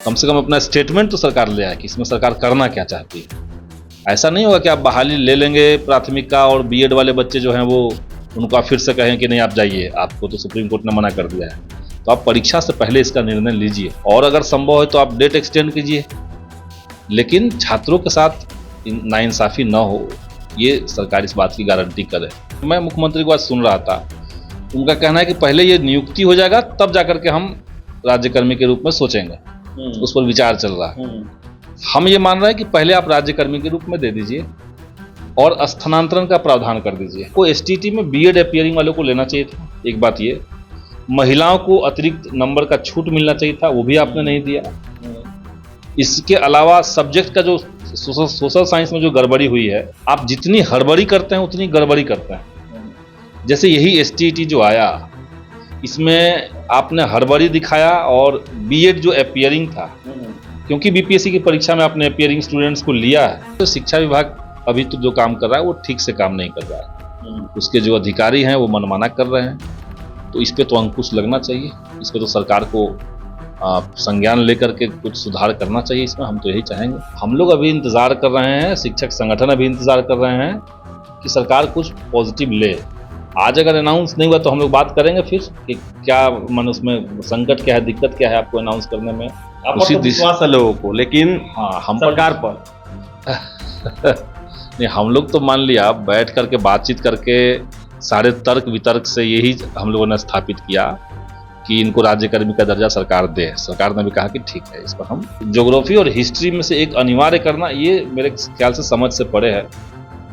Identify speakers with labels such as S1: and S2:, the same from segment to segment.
S1: कम से कम अपना स्टेटमेंट तो सरकार ले आए कि इसमें सरकार करना क्या चाहती है। ऐसा नहीं होगा कि आप बहाली ले लेंगे प्राथमिक का और बीएड वाले बच्चे जो हैं वो उनको आप फिर से कहें कि नहीं आप जाइए, आपको तो सुप्रीम कोर्ट ने मना कर दिया है। तो आप परीक्षा से पहले इसका निर्णय लीजिए और अगर संभव है तो आप डेट एक्सटेंड कीजिए, लेकिन छात्रों के साथ नाइंसाफी न हो, ये सरकार इस बात की गारंटी करे। मैं मुख्यमंत्री को आज सुन रहा था, उनका कहना है कि पहले ये नियुक्ति हो जाएगा तब जाकर के हम राज्यकर्मी के रूप में सोचेंगे, उस पर विचार चल रहा है। हम ये मान रहे हैं कि पहले आप राज्यकर्मी के रूप में दे दीजिए और स्थानांतरण का प्रावधान कर दीजिए। को एसटीटी में बीएड अपीयरिंग वालों को लेना चाहिए था, एक बात ये। महिलाओं को अतिरिक्त नंबर का छूट मिलना चाहिए था, वो भी आपने नहीं दिया। इसके अलावा सब्जेक्ट का जो सोशल साइंस में जो गड़बड़ी हुई है, आप जितनी हड़बड़ी करते हैं उतनी गड़बड़ी करते हैं। जैसे यही एसटीटी जो आया, इसमें आपने हड़बड़ी दिखाया और बीएड जो अपीयरिंग था, क्योंकि बीपीएससी की परीक्षा में आपने अपीयरिंग स्टूडेंट्स को लिया है, तो शिक्षा विभाग अभी तो जो काम कर रहा है वो ठीक से काम नहीं कर रहा है। उसके जो अधिकारी हैं वो मनमाना कर रहे हैं, तो इस पे तो अंकुश लगना चाहिए। इस पे तो सरकार को संज्ञान लेकर के कुछ सुधार करना चाहिए। इसमें हम तो यही चाहेंगे। हम लोग अभी इंतजार कर रहे हैं, शिक्षक संगठन अभी इंतजार कर रहे हैं कि सरकार कुछ पॉजिटिव ले। आज अगर अनाउंस नहीं हुआ तो हम लोग बात करेंगे फिर कि क्या मन उसमें संकट क्या है, दिक्कत क्या है आपको अनाउंस करने में।
S2: उसी विश्वास है लोगों को, लेकिन
S1: हाँ, हम
S2: सरकार पर
S1: नहीं, हम लोग तो मान लिया बैठ करके बातचीत करके सारे तर्क वितर्क से यही हम लोगों ने स्थापित किया कि इनको राज्यकर्मी का दर्जा सरकार दे। सरकार ने भी कहा कि ठीक है, इस पर हम ज्योग्राफी और हिस्ट्री में से एक अनिवार्य करना, ये मेरे ख्याल से समझ से परे है।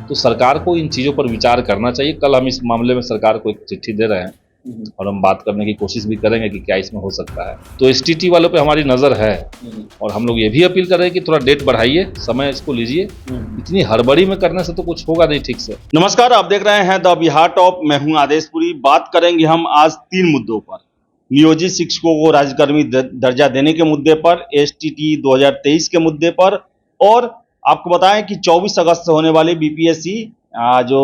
S1: तो सरकार को इन चीज़ों पर विचार करना चाहिए। कल हम इस मामले में सरकार को एक चिट्ठी दे रहे हैं और हम बात करने की कोशिश भी करेंगे कि क्या इसमें हो सकता है। तो एसटीटी वालों पे हमारी नज़र है और हम लोग ये भी अपील कर रहे हैं कि थोड़ा डेट बढ़ाइए, समय इसको लीजिए। इतनी हड़बड़ी में करने से तो कुछ होगा नहीं ठीक से।
S2: नमस्कार, आप देख रहे हैं द बिहार टॉप। मैं हूं आदेशपुरी। बात करेंगे हम आज 3 मुद्दों पर। नियोजित शिक्षकों को राज्यकर्मी दर्जा देने के मुद्दे पर, एसटीटी 2023 के मुद्दे पर, और आपको बताएं कि 24 अगस्त से होने वाली बीपीएससी जो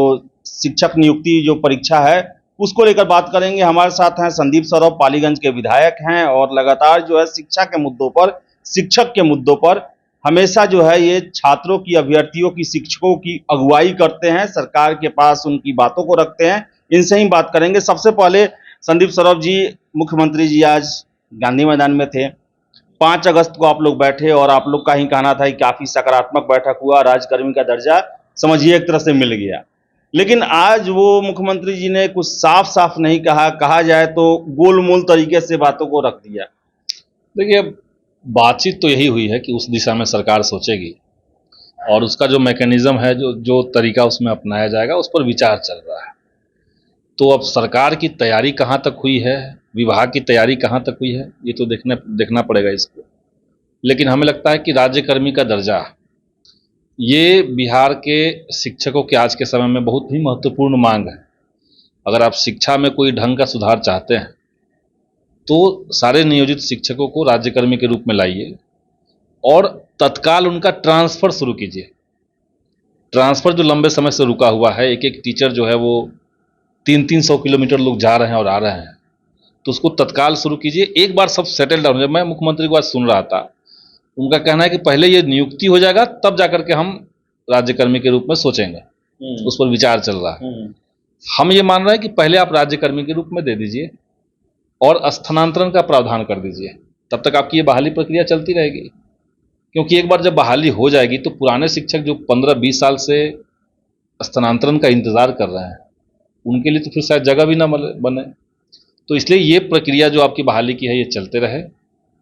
S2: शिक्षक नियुक्ति जो परीक्षा है उसको लेकर बात करेंगे। हमारे साथ हैं संदीप सौरभ, पालीगंज के विधायक हैं और लगातार जो है शिक्षा के मुद्दों पर, शिक्षक के मुद्दों पर हमेशा जो है ये छात्रों की, अभ्यर्थियों की, शिक्षकों की अगुवाई करते हैं, सरकार के पास उनकी बातों को रखते हैं। इनसे ही बात करेंगे। सबसे पहले संदीप सौरभ जी, मुख्यमंत्री जी आज गांधी मैदान में थे। 5 अगस्त को आप लोग बैठे और आप लोग का ही कहना था कि काफी सकारात्मक बैठक हुआ, राज्यकर्मी का दर्जा समझिए एक तरह से मिल गया। लेकिन आज वो मुख्यमंत्री जी ने कुछ साफ साफ नहीं कहा, कहा जाए तो गोलमोल तरीके से बातों को रख दिया।
S1: देखिए, बातचीत तो यही हुई है कि उस दिशा में सरकार सोचेगी और उसका जो मैकेनिज्म है, जो तरीका उसमें अपनाया जाएगा, उस पर विचार चल रहा है। तो अब सरकार की तैयारी कहाँ तक हुई है, विभाग की तैयारी कहाँ तक हुई है, ये तो देखना पड़ेगा इसको। लेकिन हमें लगता है कि राज्यकर्मी का दर्जा ये बिहार के शिक्षकों के आज के समय में बहुत ही महत्वपूर्ण मांग है। अगर आप शिक्षा में कोई ढंग का सुधार चाहते हैं तो सारे नियोजित शिक्षकों को राज्यकर्मी के रूप में लाइए और तत्काल उनका ट्रांसफ़र शुरू कीजिए। ट्रांसफ़र जो लंबे समय से रुका हुआ है, एक एक टीचर जो है वो 300-300 किलोमीटर लोग जा रहे हैं और आ रहे हैं, तो उसको तत्काल शुरू कीजिए। एक बार सब सेटल डाउन। मैं मुख्यमंत्री को आज सुन रहा था, उनका कहना है कि पहले ये नियुक्ति हो जाएगा तब जाकर के हम राज्यकर्मी के रूप में सोचेंगे, उस पर विचार चल रहा है। हम ये मान रहे हैं कि पहले आप राज्यकर्मी के रूप में दे दीजिए और स्थानांतरण का प्रावधान कर दीजिए। तब तक आपकी ये बहाली प्रक्रिया चलती रहेगी, क्योंकि एक बार जब बहाली हो जाएगी तो पुराने शिक्षक जो 15-20 साल से स्थानांतरण का इंतजार कर रहे हैं, उनके लिए तो फिर शायद जगह भी ना बने। तो इसलिए ये प्रक्रिया जो आपकी बहाली की है ये चलते रहे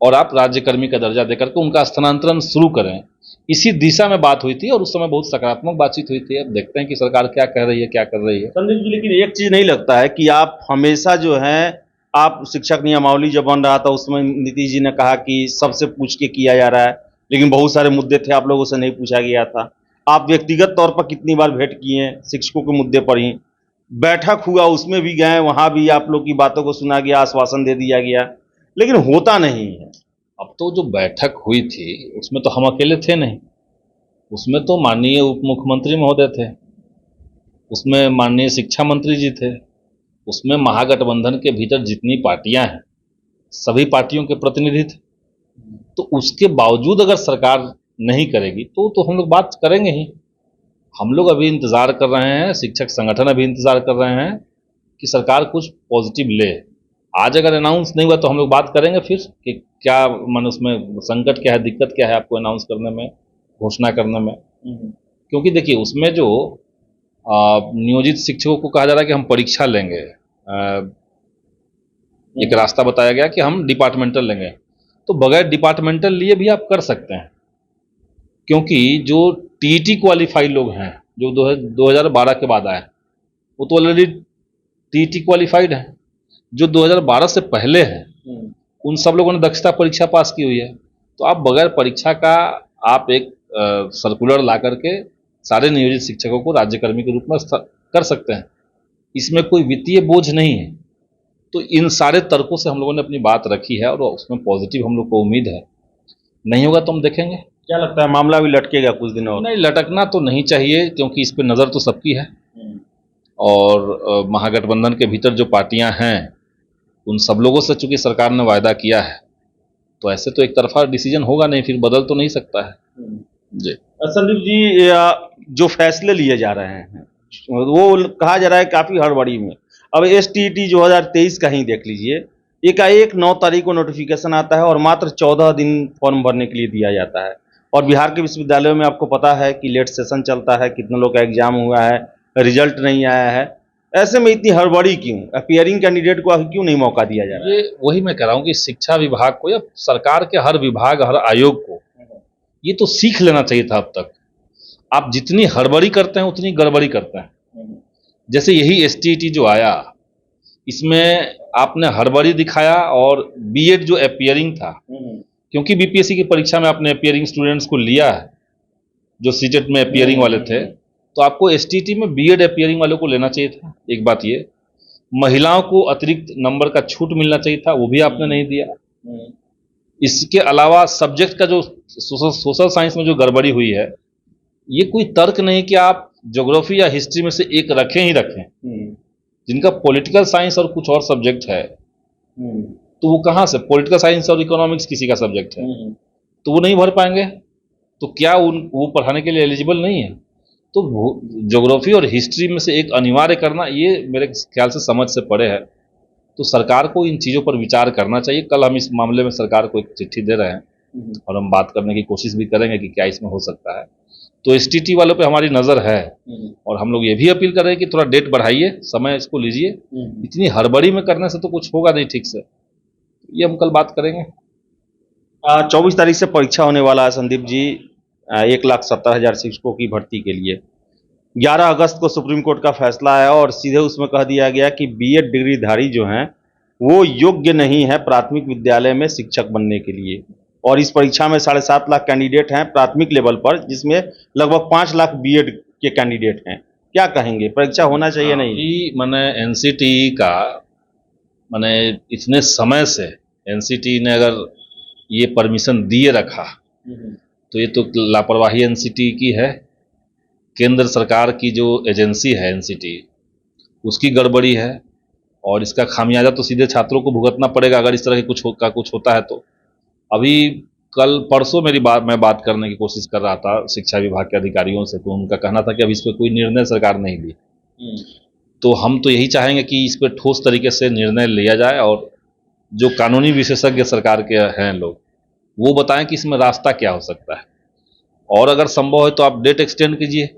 S1: और आप राज्यकर्मी का दर्जा देकर के उनका स्थानांतरण शुरू करें। इसी दिशा में बात हुई थी और उस समय बहुत सकारात्मक बातचीत हुई थी। अब देखते हैं कि सरकार क्या कह रही है, क्या कर रही है।
S2: संदीप जी, लेकिन एक चीज नहीं लगता है कि आप हमेशा जो है, आप शिक्षक नियमावली जब बन रहा था उसमें नीतीश जी ने कहा कि सबसे पूछ के किया जा रहा है, लेकिन बहुत सारे मुद्दे थे आप लोगों से नहीं पूछा गया था। आप व्यक्तिगत तौर पर कितनी बार भेंट किए हैं शिक्षकों के मुद्दे पर ही, बैठक हुआ उसमें भी गए, वहां भी आप लोग की बातों को सुना गया, आश्वासन दे दिया गया, लेकिन होता नहीं है।
S1: अब तो जो बैठक हुई थी उसमें तो हम अकेले थे नहीं, उसमें तो माननीय उप मुख्यमंत्री महोदय थे, उसमें माननीय शिक्षा मंत्री जी थे, उसमें महागठबंधन के भीतर जितनी पार्टियां हैं सभी पार्टियों के प्रतिनिधि थे। तो उसके बावजूद अगर सरकार नहीं करेगी तो हम लोग बात करेंगे ही। हम लोग अभी इंतजार कर रहे हैं, शिक्षक संगठन अभी इंतजार कर रहे हैं कि सरकार कुछ पॉजिटिव ले। आज अगर अनाउंस नहीं हुआ तो हम लोग बात करेंगे फिर कि क्या मन उसमें संकट क्या है, दिक्कत क्या है आपको अनाउंस करने में, घोषणा करने में। क्योंकि देखिए उसमें जो नियोजित शिक्षकों को कहा जा रहा है कि हम परीक्षा लेंगे, एक रास्ता बताया गया कि हम डिपार्टमेंटल लेंगे, तो बगैर डिपार्टमेंटल लिए भी आप कर सकते हैं। क्योंकि जो टीईटी क्वालिफाइड लोग हैं जो 2012 के बाद आए, वो तो ऑलरेडी टीईटी क्वालिफाइड है। जो 2012 से पहले हैं उन सब लोगों ने दक्षता परीक्षा पास की हुई है। तो आप बगैर परीक्षा का आप एक सर्कुलर ला करके सारे नियोजित शिक्षकों को राज्यकर्मी के रूप में कर सकते हैं। इसमें कोई वित्तीय बोझ नहीं है। तो इन सारे तर्कों से हम लोगों ने अपनी बात रखी है और उसमें पॉजिटिव हम लोग को उम्मीद है। नहीं होगा तो हम देखेंगे।
S2: क्या लगता है मामला भी लटकेगा कुछ दिनों और?
S1: नहीं, लटकना तो नहीं चाहिए क्योंकि इस पर नज़र तो सबकी है। और महागठबंधन के भीतर जो पार्टियां हैं उन सब लोगों से चूंकि सरकार ने वायदा किया है, तो ऐसे तो एक तरफा डिसीजन होगा नहीं, फिर बदल तो नहीं सकता है जी।
S2: संदीप जी, जो फैसले लिए जा रहे हैं वो कहा जा रहा है काफी हड़बड़ी में। अब एसटीईटी 2023 का ही देख लीजिए, एकाएक 9 तारीख को नोटिफिकेशन आता है और मात्र 14 दिन फॉर्म भरने के लिए दिया जाता है। और बिहार के विश्वविद्यालयों में आपको पता है कि लेट सेशन चलता है, कितने लोग का एग्जाम हुआ है, रिजल्ट नहीं आया है। ऐसे में इतनी हड़बड़ी क्यों? अपीयरिंग कैंडिडेट को क्यों नहीं मौका दिया जा रहा है?
S1: ये वही मैं कह रहा हूँ कि शिक्षा विभाग को या सरकार के हर विभाग, हर आयोग को ये तो सीख लेना चाहिए था। अब तक आप जितनी हड़बड़ी करते हैं उतनी गड़बड़ी करते हैं। जैसे यही एसटीईटी जो आया, इसमें आपने हड़बड़ी दिखाया और बीएड जो अपीयरिंग था, क्योंकि बीपीएससी की परीक्षा में आपने अपीयरिंग स्टूडेंट्स को लिया है जो सीटेट में अपीयरिंग वाले थे, तो आपको एसटीईटी में बीएड अपीयरिंग वालों को लेना चाहिए था। एक बात ये, महिलाओं को अतिरिक्त नंबर का छूट मिलना चाहिए था, वो भी आपने नहीं दिया। इसके अलावा सब्जेक्ट का जो सोशल साइंस में जो गड़बड़ी हुई है, ये कोई तर्क नहीं कि आप ज्योग्राफी या हिस्ट्री में से एक रखें ही रखें। जिनका पॉलिटिकल साइंस और कुछ और सब्जेक्ट है, तो वो कहाँ से, पॉलिटिकल साइंस और इकोनॉमिक्स किसी का सब्जेक्ट है, तो वो नहीं भर पाएंगे। तो क्या वो पढ़ाने के लिए एलिजिबल नहीं है? तो ज्योग्राफी और हिस्ट्री में से एक अनिवार्य करना, ये मेरे ख्याल से समझ से परे है। तो सरकार को इन चीज़ों पर विचार करना चाहिए। कल हम इस मामले में सरकार को एक चिट्ठी दे रहे हैं और हम बात करने की कोशिश भी करेंगे कि क्या इसमें हो सकता है। तो एसटीटी वालों पे हमारी नज़र है और हम लोग ये भी अपील कर रहे हैं कि थोड़ा डेट बढ़ाइए, समय इसको लीजिए। इतनी हड़बड़ी में करने से तो कुछ होगा नहीं ठीक से। ये हम कल बात करेंगे।
S2: 24 तारीख से परीक्षा होने वाला है संदीप जी, 1,70,000 शिक्षकों की भर्ती के लिए। 11 अगस्त को सुप्रीम कोर्ट का फैसला आया और सीधे उसमें कह दिया गया कि बीएड डिग्रीधारी जो हैं वो योग्य नहीं है प्राथमिक विद्यालय में शिक्षक बनने के लिए। और इस परीक्षा में 7.5 लाख कैंडिडेट हैं प्राथमिक लेवल पर, जिसमें लगभग 5 लाख बीएड के कैंडिडेट हैं। क्या कहेंगे, परीक्षा होना चाहिए नहीं?
S1: मैंने एनसीटीई का, मैंने इतने समय से एनसीटीई ने अगर ये परमिशन दिए रखा तो ये तो लापरवाही एनसीटीई की है। केंद्र सरकार की जो एजेंसी है एनसीटीई, उसकी गड़बड़ी है और इसका खामियाजा तो सीधे छात्रों को भुगतना पड़ेगा अगर इस तरह के कुछ होता है। तो अभी कल परसों मैं बात करने की कोशिश कर रहा था शिक्षा विभाग के अधिकारियों से, तो उनका कहना था कि अभी इस पर कोई निर्णय सरकार नहीं ली। तो हम तो यही चाहेंगे कि इस पर ठोस तरीके से निर्णय लिया जाए और जो कानूनी विशेषज्ञ सरकार के हैं लोग, वो बताएं कि इसमें रास्ता क्या हो सकता है, और अगर संभव है तो आप डेट एक्सटेंड कीजिए,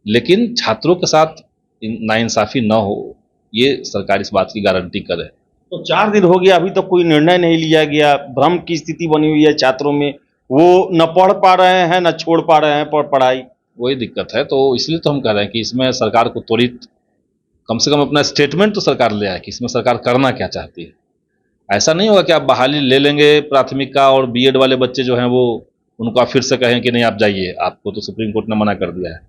S1: लेकिन छात्रों के साथ नाइंसाफी न हो, ये सरकार इस बात की गारंटी करे।
S2: तो 4 दिन हो गया, अभी तक कोई निर्णय नहीं लिया गया। भ्रम की स्थिति बनी हुई है छात्रों में, वो न पढ़ पा रहे हैं न छोड़ पा रहे हैं पढ़ाई।
S1: वही दिक्कत है। तो इसलिए तो हम कह रहे हैं कि इसमें सरकार को त्वरित कम से कम अपना स्टेटमेंट तो सरकार ले आए कि इसमें सरकार करना क्या चाहती है। ऐसा नहीं होगा कि आप बहाली ले लेंगे प्राथमिक का और बीएड वाले बच्चे जो हैं वो, उनको आप फिर से कहें कि नहीं आप जाइए, आपको तो सुप्रीम कोर्ट ने मना कर दिया है।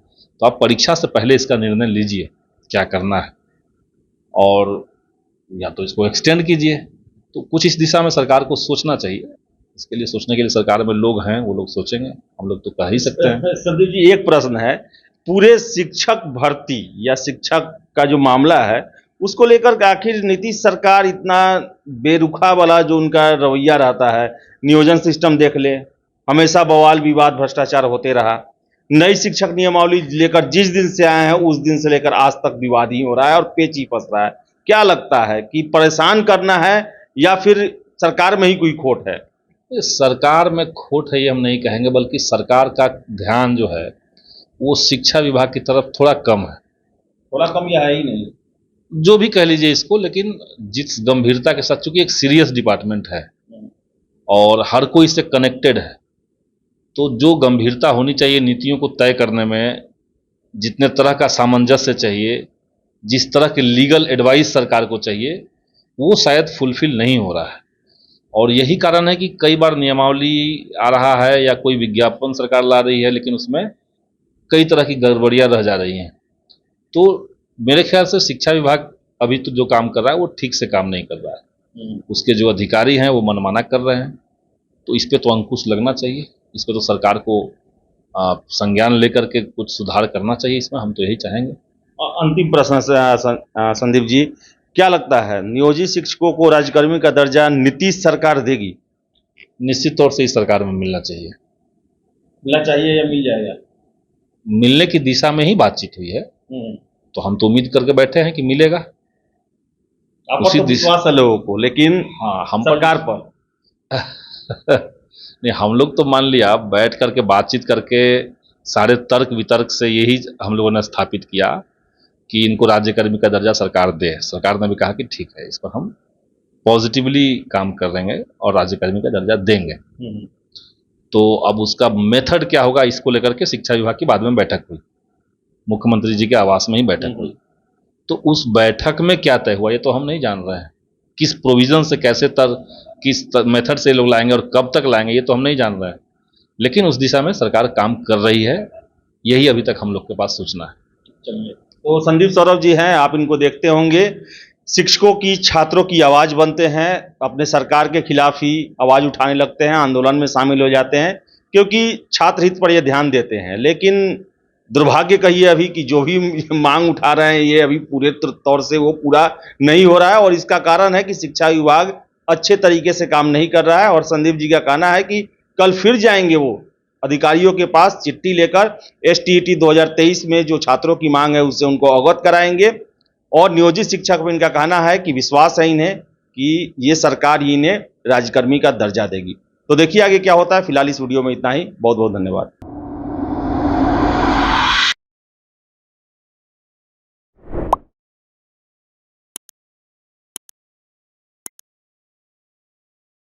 S1: तो आप परीक्षा से पहले इसका निर्णय लीजिए क्या करना है, और या तो इसको एक्सटेंड कीजिए। तो कुछ इस दिशा में सरकार को सोचना चाहिए। इसके लिए सोचने के लिए सरकार में लोग हैं, वो लोग सोचेंगे, हम लोग तो कह ही सकते हैं।
S2: संदीप जी, एक प्रश्न है, पूरे शिक्षक भर्ती या शिक्षक का जो मामला है उसको लेकर के आखिर नीतीश सरकार इतना बेरुखा वाला जो उनका रवैया रहता है, नियोजन सिस्टम देख ले, हमेशा बवाल विवाद भ्रष्टाचार होते रहा। नई शिक्षक नियमावली लेकर जिस दिन से आए हैं उस दिन से लेकर आज तक विवाद ही हो रहा है और पेच ही फंस रहा है। क्या लगता है कि परेशान करना है या फिर सरकार में ही कोई खोट है?
S1: ये सरकार में खोट है ये हम नहीं कहेंगे, बल्कि सरकार का ध्यान जो है वो शिक्षा विभाग की तरफ थोड़ा कम है।
S2: थोड़ा कम या है ही नहीं?
S1: जो भी कह लीजिए इसको, लेकिन जिस गंभीरता के साथ, चूंकि एक सीरियस डिपार्टमेंट है और हर कोई इससे कनेक्टेड है, तो जो गंभीरता होनी चाहिए नीतियों को तय करने में, जितने तरह का सामंजस्य चाहिए, जिस तरह की लीगल एडवाइस सरकार को चाहिए, वो शायद फुलफिल नहीं हो रहा है। और यही कारण है कि कई बार नियमावली आ रहा है या कोई विज्ञापन सरकार ला रही है, लेकिन उसमें कई तरह की गड़बड़ियां रह जा रही हैं। तो मेरे ख्याल से शिक्षा विभाग अभी तो जो काम कर रहा है वो ठीक से काम नहीं कर रहा है। उसके जो अधिकारी हैं वो मनमाना कर रहे हैं, तो इस पे तो अंकुश लगना चाहिए। इस पे तो सरकार को संज्ञान लेकर के कुछ सुधार करना चाहिए इसमें, हम तो यही चाहेंगे।
S2: अंतिम प्रश्न संदीप जी, क्या लगता है नियोजित शिक्षकों को राज्यकर्मी का दर्जा नीतीश सरकार देगी?
S1: निश्चित तौर से इस सरकार में मिलना चाहिए।
S2: मिलना चाहिए या मिल जाएगा?
S1: मिलने की दिशा में ही बातचीत हुई है, तो हम तो उम्मीद करके बैठे हैं कि मिलेगा।
S2: आपका तो विश्वास है लोगों को, लेकिन
S1: हाँ, हम
S2: सरकार पर
S1: नहीं, हम लोग तो मान लिया, बैठ करके बातचीत करके सारे तर्क वितर्क से यही हम लोगों ने स्थापित किया कि इनको राज्यकर्मी का दर्जा सरकार दे। सरकार ने भी कहा कि ठीक है, इस पर हम पॉजिटिवली काम करेंगे और राज्यकर्मी का दर्जा देंगे। तो अब उसका मेथड क्या होगा, इसको लेकर के शिक्षा विभाग की बाद में बैठक हुई, मुख्यमंत्री जी के आवास में ही बैठक हुई। तो उस बैठक में क्या तय हुआ ये तो हम नहीं जान रहे हैं। किस प्रोविजन से, कैसे किस मेथड से लोग लाएंगे और कब तक लाएंगे ये तो हम नहीं जान रहे हैं, लेकिन उस दिशा में सरकार काम कर रही है, यही अभी तक हम लोग के पास सूचना है।
S2: चलिए, तो संदीप सौरभ जी हैं, आप इनको देखते होंगे, शिक्षकों की, छात्रों की आवाज़ बनते हैं, अपने सरकार के खिलाफ ही आवाज़ उठाने लगते हैं, आंदोलन में शामिल हो जाते हैं, क्योंकि छात्र हित पर ये ध्यान देते हैं। लेकिन दुर्भाग्य कहिए अभी कि जो भी मांग उठा रहे हैं ये अभी पूरे तौर से वो पूरा नहीं हो रहा है, और इसका कारण है कि शिक्षा विभाग अच्छे तरीके से काम नहीं कर रहा है। और संदीप जी का कहना है कि कल फिर जाएंगे वो अधिकारियों के पास चिट्ठी लेकर, STET 2023 में जो छात्रों की मांग है उससे उनको अवगत कराएंगे। और नियोजित शिक्षक में इनका कहना है कि विश्वास है इन्हें कि ये सरकार ही इन्हें राज्यकर्मी का दर्जा देगी। तो देखिए आगे क्या होता है। फिलहाल इस वीडियो में इतना ही। बहुत बहुत धन्यवाद।